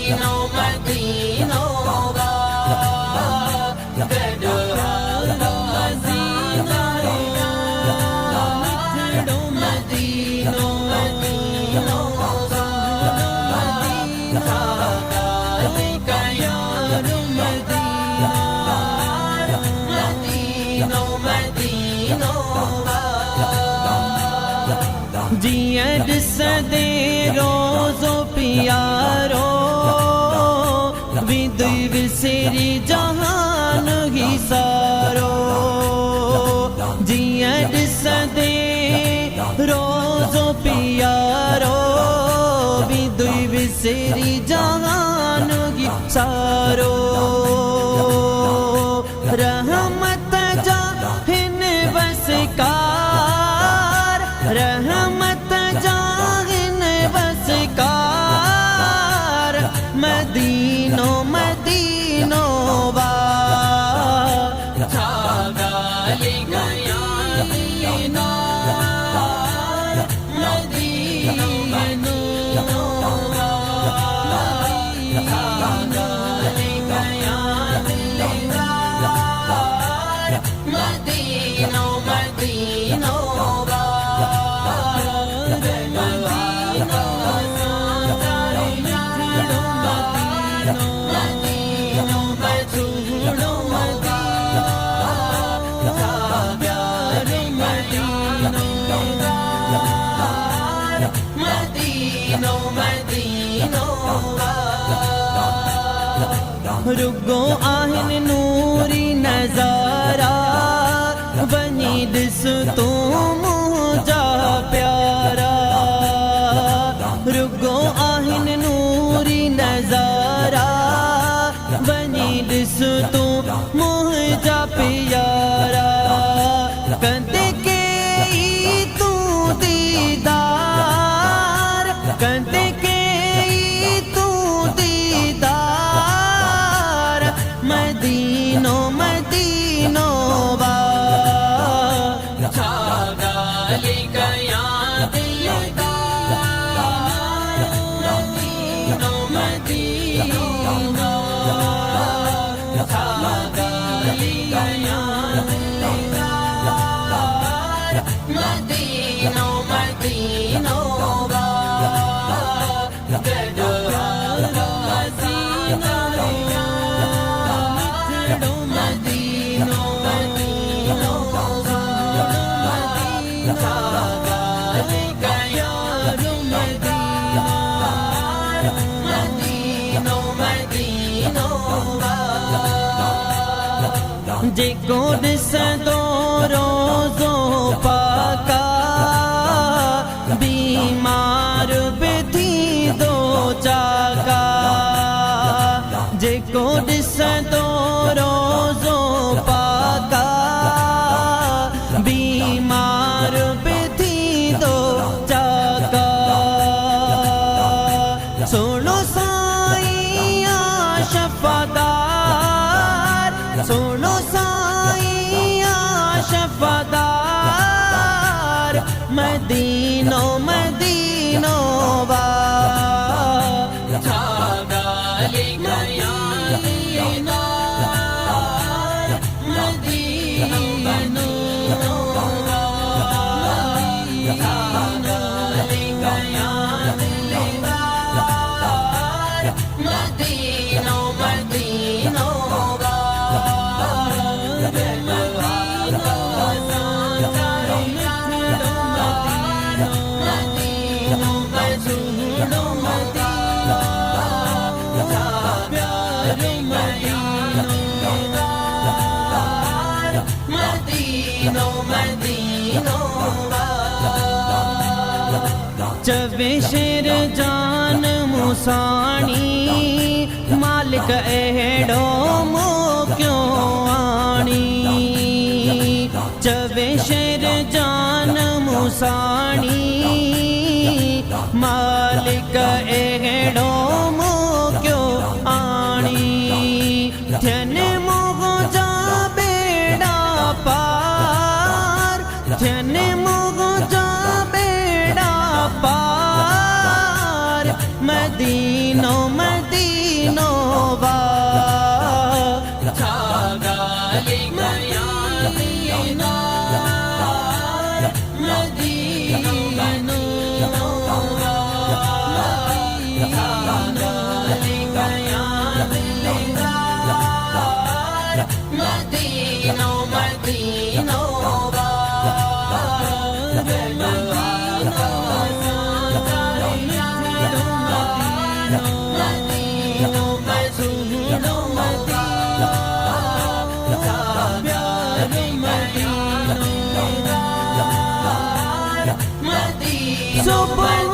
مدینوں مدینوں با گڑھال غازی ناریا مٹھڑوں مدینوں مدینوں با مدینہ گالی کا یار مدینہ مدینوں مدینوں با جیڑ سدے روزو پیارو ودوی وسری جہان ہی سارو جیڑ سدے روزو پیارو ودوی وسری جہان ہی سارو رحمت جاہن وسکار رحمت جاہن وسکار مدینوں مدینوں با چھاگالی گیا نار مدینوں با چھاگالی گیا نار مدینوں مدینوں با رگو آہن نوری نظارہ بنی دس تو مجھا پیارا رگو آہن نوری نظارہ بنی دس تو مجھا پیارا کندے کے تو دیدار کندے کے تو دیدار مدینوں مدینوں با چھاگالی گیا دیدار مدینوں مدینوں چھاگالی گیا دیدار مدینوں مدینوں با گڑھال غازی ناریا مٹھڑوں مدینوں مدینوں با چھاگالی کا یار مدینہ مدینوں مدینوں با جے گوڑ سدو روزوں پاکا بیمار بدھی دو چاکا جے گوڑ سدو روزوں پاکا بیمار بدھی دو چاکا سنو سائیاں شفادار سنو سائیاں شفادار مدینوں مدینوں با چھاگالی گیا نار مدینوں با چھاگالی گیا دیدار مدینوں مدینوں با چوے شیر جان موسانی مالک ایڑو مو کیوں آنی چوے شیر جان موسانی مالک ایڑو مو کیوں آنی تھن موہ جا بیڑا پار تھن موہ جا بیڑا پار مدینوں مدینوں صبح